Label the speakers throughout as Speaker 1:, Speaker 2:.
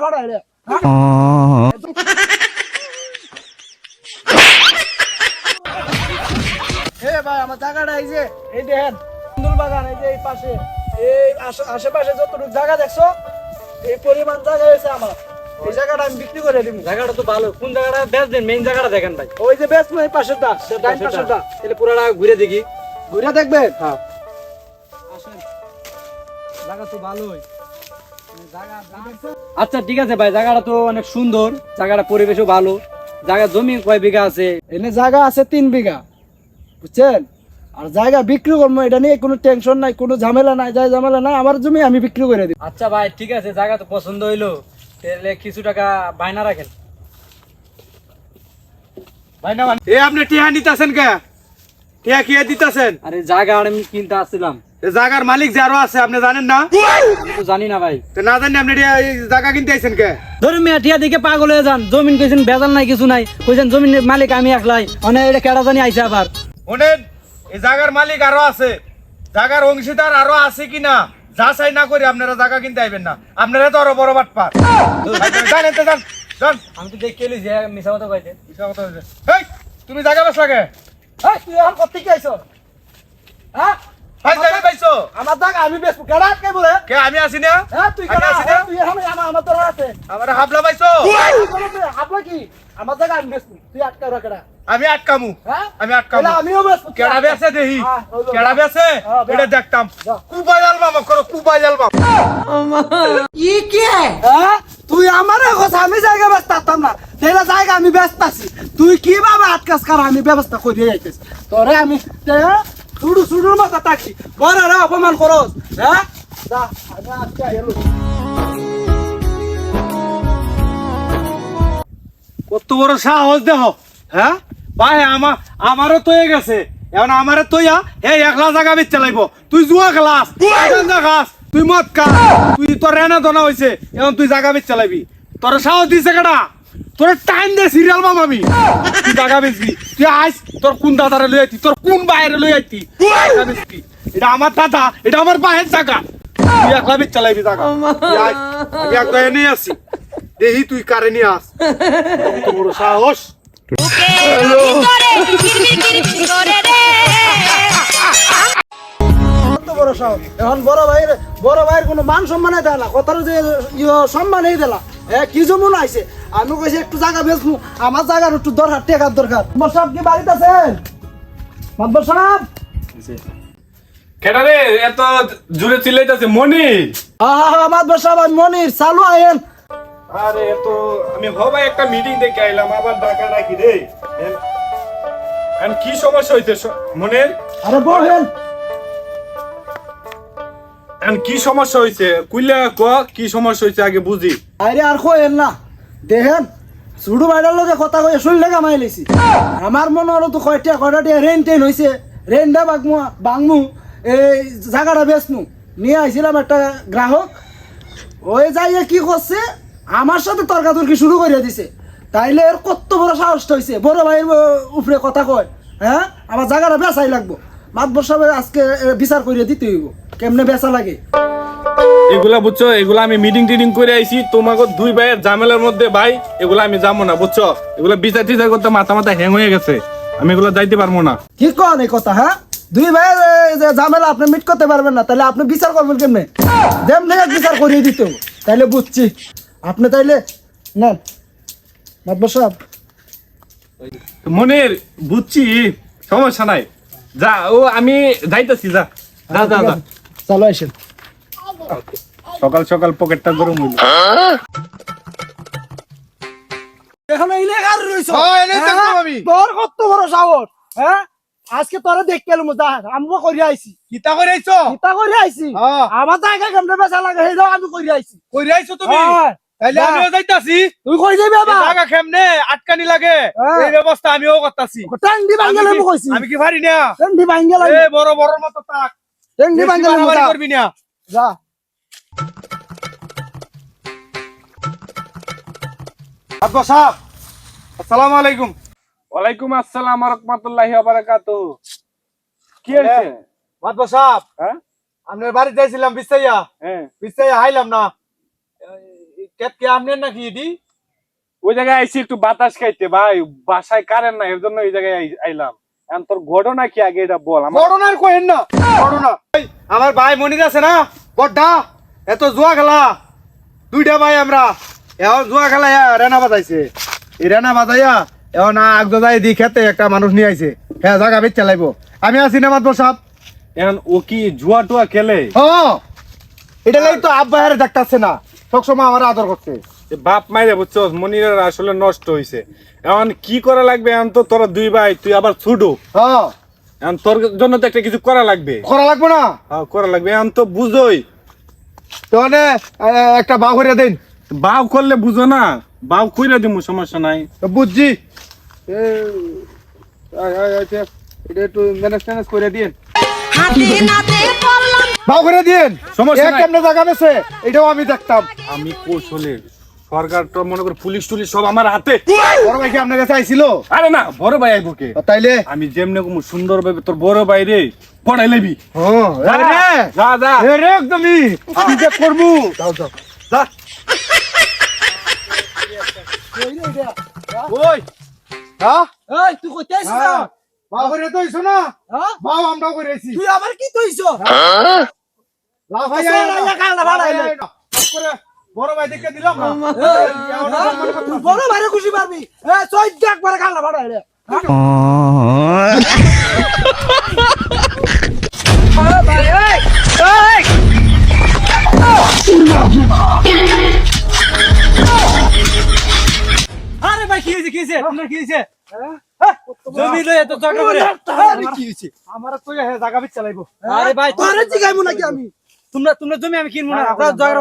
Speaker 1: ভাড়ায় রে ভাই আমার জায়গাটা এই যে এই দেখেন সুন্দর বাগান এই যে এই পাশে এই আশেপাশে যতটুকু জায়গা দেখছো এই পরিমাণ জায়গা হয়েছে আমার এই জায়গাটা আমি বিক্রি করে দিব।
Speaker 2: জায়গাটা তো ভালো, কোন জায়গাটা বেচ দেন, মেইন জায়গাটা দেখেন ভাই।
Speaker 1: ওই যে বেশ এই পাশেরটা ডাইন পাশেরটা
Speaker 2: তাহলে পুরোটা ঘুরে দেখি।
Speaker 1: ঘুরে দেখবেন।
Speaker 2: হ্যাঁ
Speaker 1: আসেন জায়গা তো ভালোই জায়গা
Speaker 2: আচ্ছা ঠিক আছে ভাই, জায়গাটা তো অনেক সুন্দর, জায়গাটা পরিবেশও ভালো। জায়গা জমি কয় বিঘা আছে?
Speaker 1: এনে জায়গা আছে 3 বিঘা বুঝছেন। আর জায়গা বিক্রি করবো এটা নিয়ে কোনো টেনশন নাই, কোনো ঝামেলা নাই, যাই ঝামেলা নাই, আমার জমি আমি বিক্রি করে দিব।
Speaker 2: আচ্ছা ভাই ঠিক আছে, জায়গা তো পছন্দ হইলো, তাহলে কিছু টাকা বায়না রাখেন।
Speaker 3: ভাইনা এ আপনি টিহা নিতেছেন কে? টিহা কি দিতেছেন?
Speaker 2: আরে জায়গা আমি কিনতে আসছিলাম।
Speaker 3: জায়গার মালিক যে আরো আছে আপনি জানেন না?
Speaker 2: আমি তো জানি না ভাই।
Speaker 3: তো না জানি আপনি এই জায়গা কিনতে আইছেন কে?
Speaker 2: ধরুন মিয়া টিয়া দিকে পাগল হয়ে যান, জমিন কইছেন বেজাল নাই কিছু নাই, কইছেন জমিনের মালিক আমি একলাই, অনেক এটা কেডা জানি আইছে আবার।
Speaker 3: শুনেন এই জায়গার মালিক আরো আছে, জায়গার অংশীদার আরো আছে কিনা যাচাই না করে আপনারা জায়গা কিনতে আইবেন না, আপনারা তো আরো বড় বাটপার। জানেন তো জান জান
Speaker 2: আমি তো দেখে এলি যে মিছা কথা কইতে।
Speaker 3: এই তুমি জায়গা বেশ লাগে
Speaker 1: এই তুই এখন কত থেকে আইছো? হ্যাঁ
Speaker 3: ভাই জায়গা পাইছো?
Speaker 1: আমার জায়গা আমি বেচবো কেডা কে বলে?
Speaker 3: কে আমি আছি না?
Speaker 1: হ্যাঁ তুই কেডা? তুই এখন আমার তোর আছে
Speaker 3: আমার হাবলা পাইছো?
Speaker 1: আপনি কি আমার জায়গা আমি বেচবো, তুই আটকা রাখ কেডা?
Speaker 3: আমি আটকামু,
Speaker 1: হ্যাঁ
Speaker 3: আমি আটকামু।
Speaker 1: তাহলে আমিও বেচবো।
Speaker 3: কেডা বেছে দেহি,
Speaker 1: হ্যাঁ, হলো।
Speaker 3: কেডা বেছে এটা দেখতাম। কুবাই আলবাম করো, কুবাই আলবাম।
Speaker 1: হ্যাঁ? তুই আমারে কথা আমি জায়গা বেচতাম না, তাহলে জায়গা আমি বেচতাছি, তুই কিভাবে আটকাস কার আমি ব্যবস্থা করে যাইতেছি তোরে আমি শুরু শুরুর মাথা থাকি বড় রে অপমান করস। হ্যাঁ যা আমি আজকে এলো
Speaker 3: কত বড় সাহস দেহ, হ্যাঁ ভাই আমারও তো হয়ে গেছে, এখন আমারে তৈয়া এই একলা জায়গা বেচ চালাইব। তুই জুয়া খেলাস, গাঁজা খাস, তুই মদ খা, তুই তোর রেনা দনা হইছে, এখন তুই জায়গা বেচ চালাইবি। তোর সাহস দিছে কেডা? তোর টাইম দে সিরিয়াল মাম আমি, তুই জায়গা বেচবি। তুই আইস তোর কোন দাদারে লই আইতি, তোর কোন বাইরে লই আইতি জায়গা বেচবি। এটা আমার দাদা, এটা আমার বাহের জায়গা, তুই একলা বেচ চালাইবি জায়গা। তুই আইস, আমি একলা এনে আসি, দেখি তুই কারে নিয়ে আস। কত বড় সাহস!
Speaker 1: কত বড় সাহস! এখন বড় ভাইয়ের কোনো মান সম্মানে দেয় না, কথার যে সম্মানই দিলা। কি যেমন আইছে আমি কইছি একটু জায়গা বেচবো, আমার জায়গার একটু দরকার, টেকার দরকার। মাদবর সাহেব কি বাড়িতে আছেন? মাদবর সাহেব
Speaker 3: কেডা রে এত জোরে চিল্লাইতাছে? মনির?
Speaker 1: মাদবর সাহেব আমি মনির, চালু আয়েন।
Speaker 3: আরে এত আমি ভাই একটা মিটিং দেখে আইলাম, আবার ডাকা ডাকি রে। কি সমস্যা হইছে মনির?
Speaker 1: আরে বহেন।
Speaker 3: কি সমস্যা হইছে কইলা ক, কি সমস্যা হইছে আগে বুঝি।
Speaker 1: আরে আর কইেন না, দেখেন ছোট ভাইটার লগে কথা কই শুনলে কামাই লইছি। আমার মনে হলো তো কয়টা রেন টেন হইছে, রেনটা বাংমু এই জায়গাটা বেচমু নিয়ে আইছিলাম একটা গ্রাহক, ওই যাইয়ে কি করছে আমার সাথে তর্কাতর্কি শুরু করে দিছে। তাইলে এর কত বড় সাহসটা হইছে, বড় ভাইয়ের উপরে কথা কয়। হ্যাঁ আমার জায়গাটা বেচাই লাগবো, মাদবর সাহেব আজকে বিচার করিয়ে দিতে হইব কেমনে বেচা লাগে।
Speaker 3: এগুলা বুঝছো, এগুলা আমি মিটিং টিটিং করে আইছি, তোমাকে দুই ভাইয়ের ঝামেলার মধ্যে ভাই এগুলা আমি যাবো না বুঝছো। এগুলা বিচার টিচার করতে মাথা মাথা হ্যাং হয়ে গেছে, আমি এগুলা যাইতে পারবো না।
Speaker 1: কি কন এই কথা? হ্যাঁ দুই ভাইয়ের যে ঝামেলা আপনি মিট করতে পারবেন না, তাহলে আপনি বিচার করবেন কেমনে? যেমনি বিচার করিয়ে দিতে হবে, তাইলে বুঝছি। আপনি তাইলে নেন মাদবর সাহেব।
Speaker 3: মনির বুঝছি, সমস্যা নাই, যা ও আমি যাইতেছি, যা যা যা যা
Speaker 1: চলো আসেন।
Speaker 3: সকাল সকাল পকেটটা গরম হইল।
Speaker 1: এখন এই লেখার রইছো,
Speaker 3: হ্যাঁ, এনেই দেখলাম আমি।
Speaker 1: তোর কত বড় সাহস! হ্যাঁ আজকে তোরে দেখতে এলাম, যা আমরা করে আইছি।
Speaker 3: কিতা করে আইছো?
Speaker 1: কিতা করে আইছি?
Speaker 3: হ্যাঁ।
Speaker 1: আমার জায়গা কেমনে বেচা লাগে সেইটাও আমি করে আইছি।
Speaker 3: কইরে আইছো তুমি?
Speaker 1: হ্যাঁ।
Speaker 3: তাইলে
Speaker 1: যা।
Speaker 3: আমিও যাইতাছি।
Speaker 1: তুই কই যাবি বাবা?
Speaker 3: জায়গা কেমনে আটকানি লাগে
Speaker 1: হ্যাঁ।
Speaker 3: এই ব্যবস্থা আমিও করতাছি।
Speaker 1: টাঙ্গি ভাঙ্গেলে আমি কইছি।
Speaker 3: আমি কি পারি না?
Speaker 1: টাঙ্গি ভাঙ্গেলে
Speaker 3: এ বড় বড় মত তাক,
Speaker 1: টাঙ্গি
Speaker 3: বেশি
Speaker 1: ভাঙ্গেলে
Speaker 3: বাড়াবাড়ি করবি না।
Speaker 1: যা।
Speaker 3: আব্বা সাহেব, আসসালামু আলাইকুম। ওয়ালাইকুম আসসালাম ওয়া রাহমাতুল্লাহি ওয়া বারাকাতুহু। কি হইছে? আব্বা সাহেব, হ্যাঁ আপনার বাড়ি যাইছিলাম বিছাইয়া,
Speaker 2: হ্যাঁ
Speaker 3: বিছাইয়া আইলাম না, কেত কে আমনেন নাকি এডি ওই জায়গায় আইছি একটু বাতাস খাইতে ভাই বাসায় কারেন্ট নাই এর জন্য এই জায়গায় আইলাম এখন তোর ঘটনা কি আগে এটা বল আমার ঘটনার কইেন না ঘটনা আমার ভাই মনির আছে না বড়টা এত জুয়া খেলা দুইটা ভাই আমরা এখন জুয়া খেলা রেনা বাজাইছে এই রেনা বাজাইয়া এখন আগ যাই দি খেতে একটা মানুষ নিয়ে আইছে হ্যাঁ জায়গা বেচ চালাইবো আমি আছি না মাতবর সাহেব এখন ও কি জুয়া টুয়া খেলে এটা লাগি তো আব্বা হারে দেখতাছে না সবসময় আমার আদর করছে বাপ মাইরে বুঝছো মনিরের আসলে নষ্ট হইছে এখন কি করা লাগবে এখন তো তোরা দুই ভাই তুই আবার ছুটু এখন তোর জন্য তো একটা কিছু করা লাগবে না করা লাগবে এখন তো বুঝোই তাহলে একটা বাউ করে দিন বাউ করলে বুঝো না বাউ কইরা দিমু সমস্যা নাই তো বুঝছি এটা একটু ম্যানেজ করে দিন বাউ করে দিন সমস্যা নাই কেমনে জায়গা বেছে এটাও আমি দেখতাম আমি কৌশলে সরকার তো মনে করে পুলিশ টুলিশ সব আমার হাতে বড় ভাই কি আপনার কাছে আইছিল আরে না বড় ভাই আইবো কে তাইলে আমি যেমনে কম সুন্দর ভাবে তোর বড় ভাই রে পড়াই লইবি যা যা রে একদমই কি যে করবো যাও যাও যা ওই হ্যাঁ
Speaker 1: এই তুই কইতে আইছিস না
Speaker 3: বাউ করে তো আইছো না
Speaker 1: হ্যাঁ
Speaker 3: বাউ আমরা করে আইছি
Speaker 1: তুই আবার কি কইছো
Speaker 3: লা ভাই করে বড় ভাই দেখে দিলাম না
Speaker 1: তুই বড় ভাইরে খুশি পারবি এ চৈদ্দ একবার খালা ভাড়া রে
Speaker 2: আরে ভাই কি হইছে আপনার কি হইছে জমি লয়ে এত ঝগড়া করে
Speaker 1: কি হইছে
Speaker 3: আমার তো জায়গা বেচ চালাইবো
Speaker 2: আরে ভাই
Speaker 1: তোরে জিগাইমু নাকি আমি
Speaker 2: তোমরা জমি আমি কিনবো না
Speaker 3: না,
Speaker 2: ঝগড়া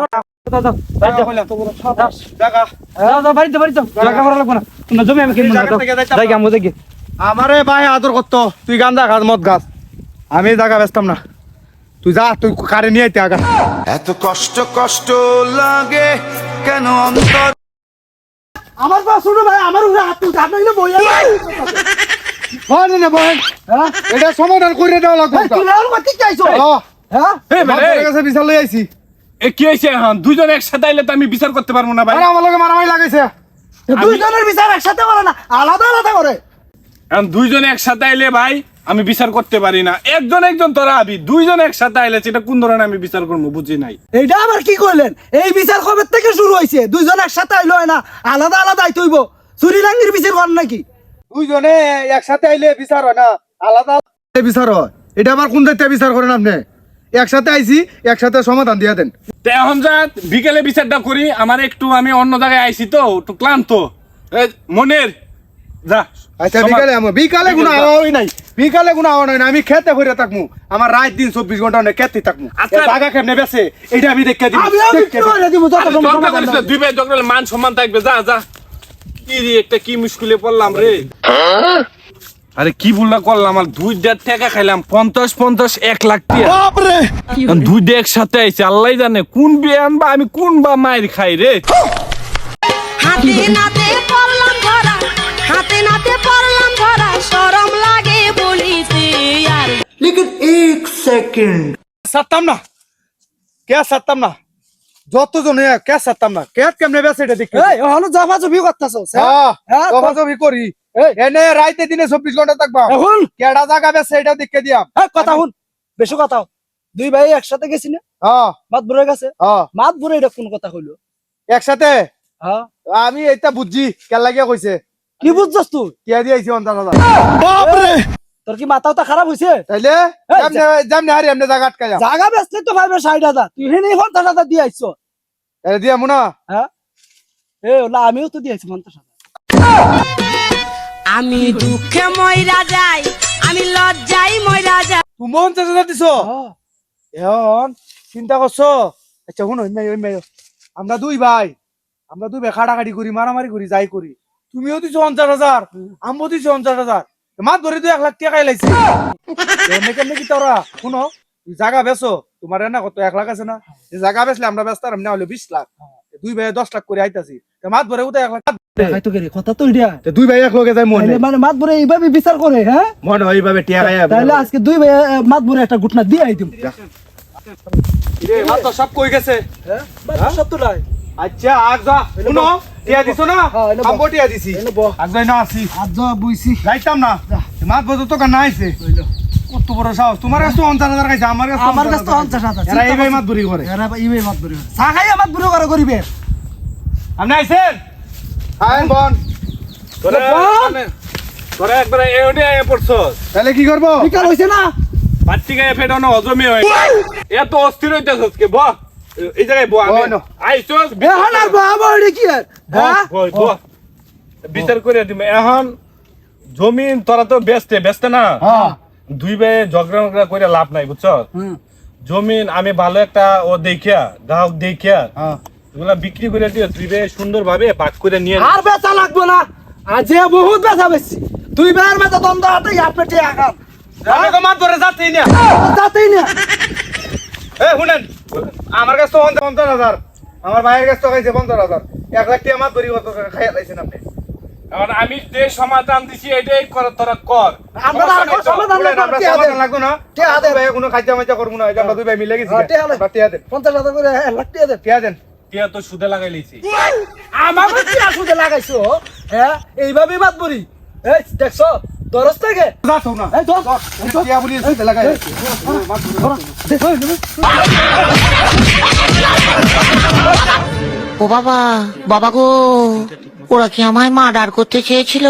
Speaker 3: জায়গা
Speaker 2: বাড়িতে ঝগড়া করা লাগবে না তোমরা জমি আমি কিনবো না যাই আমি দেখি
Speaker 3: আমারে ভাই আদর করতো তুই গান্দা গাছ মদ গাছ আমি জায়গা বেচতাম না তুই যা তুই কারে নিয়ে আইতে আগা
Speaker 4: এত কষ্ট কষ্ট লাগে কেন অন্তর
Speaker 1: আমার পা শুনো ভাই আমার উপরে হাত তুলতে আপনি না বইয়া
Speaker 3: বল না বল
Speaker 1: হ্যাঁ
Speaker 3: এটা সমাধান করে দেওয়া লাগবে
Speaker 1: তুই আর কত চাইছো হ্যাঁ
Speaker 3: আমার কাছে বিচার লই আইছি
Speaker 5: এ কি হয়েছে এখন দুইজন একসাথে আইলে তো আমি বিচার করতে পারবো না ভাই
Speaker 3: আরে আমার লগে মারামারি লাগাইছে
Speaker 1: দুইজনের বিচার একসাথে করে না আলাদা আলাদা করে
Speaker 5: এখন দুইজন একসাথে আইলে ভাই আমি বিচার করতে পারি না একজন তোরা আবি দুইজন একসাথে আইলে সেটা কোন ধরনের আমি বিচার করবো বুঝি নাই
Speaker 1: এইটা আবার কি কইলেন এই বিচার কবে থেকে শুরু হইছে দুইজন একসাথে আইলো হয় না আলাদা আলাদা আইতে হইব চুরিলাঙ্গির বিচার করেন নাকি
Speaker 3: দুইজনে একসাথে আইলে বিচার হয় না আলাদা বিচার হয় এটা আবার কোন দায়িত্বে বিচার করেন আপনি একসাথে আইছি একসাথে সমাধান দিয়া দেন
Speaker 5: তো এখন যা বিকেলে বিচারটা করি আমার একটু আমি অন্য জায়গায় আইছি তো একটু ক্লান্ত মনের যা
Speaker 3: আচ্ছা বিকালে কোনো আওয়াই নাই বিকালে কোনো আওয়া নাই আমি খেতে ভরে থাকবো আমার রাত দিন 24 ঘন্টা অনেক খেতে থাকবো
Speaker 5: আচ্ছা।
Speaker 3: টাকা কেমনে বেছে এটা আমি দেখে দিব
Speaker 1: আমি বিক্রি করে দিব যত
Speaker 5: আরে ঝগড়া করিস না, দুই ভাই ঝগড়া হলে মান সম্মান থাকবে যা যা কি রে একটা কি মুশকিলে পড়লাম রে আরে কি ভুলটা করলাম আমার 2 টাকা খাইলাম 50 1 লাখ টাকা
Speaker 3: বাপরে
Speaker 5: দুইটা একসাথে আইছে আল্লাহ জানে কোন বিয়ান বা আমি কোন বা মায়ের খাই রে
Speaker 6: হাতে নাতে পড়লাম ধরা শরম লাগে বলিতে আর
Speaker 3: সাততাম না কে সাততাম না যতজন কে সাততাম না কে কেমনে বেছে এটা দেখি
Speaker 1: এই হলো জামা জবি করতাছস
Speaker 3: হ্যাঁ জবাজবি করি এনে রাইতে দিনে 24 ঘন্টা থাকবা
Speaker 1: এখন
Speaker 3: কেডা জায়গা বেছে এটা দেখে দিয়াম
Speaker 1: এই কথা শুন বেশি কথা দুই ভাই একসাথে গেছি না
Speaker 3: হ্যাঁ
Speaker 1: মাত ভরে গেছে
Speaker 3: হ্যাঁ
Speaker 1: মাত ভরে এটা কোন কথা হইলো
Speaker 3: একসাথে
Speaker 1: হ্যাঁ
Speaker 3: আমি এটা বুঝছি কে লাগিয়া কইছে
Speaker 1: কি বুঝছস তুই
Speaker 3: কে দিয়েছি 50,000 বাপরে
Speaker 1: তোর কি মাথাটা খারাপ হইছে
Speaker 3: তাইলে জামনে হারি এমনি জায়গা আটকাইলাম
Speaker 1: জায়গা বেচলে তো ভাইবে 60,000 তুই হেনে 50,000 দিয়ে আইছো
Speaker 3: তাহলে দিয়া মুনা
Speaker 1: হ্যাঁ এ ওলা আমিও তো দিয়েছি 50,000
Speaker 6: আমি দুঃখে ময়রা যাই আমি লজ্জাই ময়রা যাই
Speaker 3: তুমি 50,000 দিছো এখন চিন্তা করছো আচ্ছা শুনো আমরা দুই ভাই খাটাখাটি করি মারামারি করি যাই করি তুমিও দিছো 50,000 আমিও দিছো 50,000 মাত ধরে তুই 1 লাখ টাকা খাইলাইছি এমনি কেমনি কি তোরা শুনো জায়গা বেচো তোমার না কত 1 লাখ আছে না এই জায়গা বেচলে আমরা বেচতাম না হলে 20 লাখ দুই ভাই 10 লাখ করে আইতাছি মাত ধরে উঠে 1 লাখ
Speaker 1: দেখাই তো গেরে কথা তো এটা
Speaker 3: দুই ভাই এক লগে যাই মনে
Speaker 1: তাইলে মানে মাত ভরে এইভাবে বিচার করে হ্যাঁ
Speaker 3: মনে হয় এইভাবে টিয়া খাইয়া
Speaker 1: তাইলে আজকে দুই ভাই মাত ভরে একটা ঘটনা দিয়ে আইতিম
Speaker 3: রে মাত তো সব কই গেছে
Speaker 1: হ্যাঁ সব তো নাই
Speaker 3: আচ্ছা আগ যা শুনো টিয়া দিছো না
Speaker 1: হ্যাঁ, এনে বহ।
Speaker 3: আম্বো টিয়া দিছি
Speaker 1: এনে বহ।
Speaker 3: আগ যাই না আসি
Speaker 1: আজ যা বুঝছি
Speaker 3: যাইতাম না মাছ বজর তো কানা আইছে কত বড় সাহস তোমার কাছে তো 50,000 খাইছে আমার কাছে
Speaker 1: আমার কাছে তো 50,000
Speaker 3: এরা এই ভাই মাছ ধরি করে
Speaker 1: এরা ইবে মাত বরি চা খাই আমার বুড়ো করে করিবে
Speaker 3: আপনি আইছেন আইন বন
Speaker 5: তোরা তোরা একবার এওডি আয়া পড়ছস
Speaker 3: তাহলে কি করবো
Speaker 1: বিকাল হইছে না
Speaker 5: পাচ্ছি গায়ে ফেটানো হজমে হয় এত অস্থির হইতেছস কে বহ এই জায়গায় বহ
Speaker 3: বহ না।
Speaker 5: আইছস
Speaker 1: এখন আর বাবা ওরে কি আর হ্যাঁ
Speaker 5: বিচার করে দিমে এখন জমিন তোরা তো বেচতে না
Speaker 3: হ্যাঁ
Speaker 5: দুই ভাই ঝগড়া করে লাভ নাই বুঝছ জমিন আমি ভালো একটা ও দেখিয়া গ্রাহক দেখিয়া
Speaker 3: হ্যাঁ
Speaker 5: এগুলা বিক্রি করে দিও দুই ভাই সুন্দর ভাবে ভাগ করে নিয়ে
Speaker 1: আর বেচা লাগবে না আজে বহুত বেচা বেশি তুই বের মেতে দ্বন্দ্ব হাতে আপনি টিয়া খান
Speaker 3: আমি তো মাছ ধরে যাচ্ছি না
Speaker 1: তাতেই না
Speaker 3: এ শুনেন আমার কাছে তো 50,000 আমার ভাইয়ের কাছে তো খাইছে 50,000 1 লাখ টাকা মাছ ধরি কত খাইয়া লাইছেন আপনি
Speaker 5: এখন আমি যে সমাধান দিছি এটাই কর তোরা কর
Speaker 1: আমরা আর কোনো সমাধান
Speaker 3: বলেন, আমরা
Speaker 1: টিয়া
Speaker 3: সমাধান
Speaker 1: দেন
Speaker 3: লাগতো না
Speaker 1: টিয়া
Speaker 3: আমরা
Speaker 1: দেন।
Speaker 3: ভাই কোনো খাইতে মাইতে করবো না এই যে আমরা দুই ভাই মিলে গেছি
Speaker 1: টিয়া দেন।
Speaker 3: আমরা টিয়া দেন
Speaker 1: 50,000 করে 1 লাখ টিয়া দেন
Speaker 3: টিয়া দেন
Speaker 5: টিয়া তো সুদে লাগাই লইছি
Speaker 1: আমাকে কি আসুদে লাগাইছো হ্যাঁ এইভাবে মাত বরি এই দেখছো দরস থেকে
Speaker 3: যাচ্ছ না
Speaker 1: এই ধর
Speaker 3: টিয়া বলি লাগাই
Speaker 7: ও বাবা বাবা গো ওরা কি আমায় মার্ডার করতে চেয়েছিল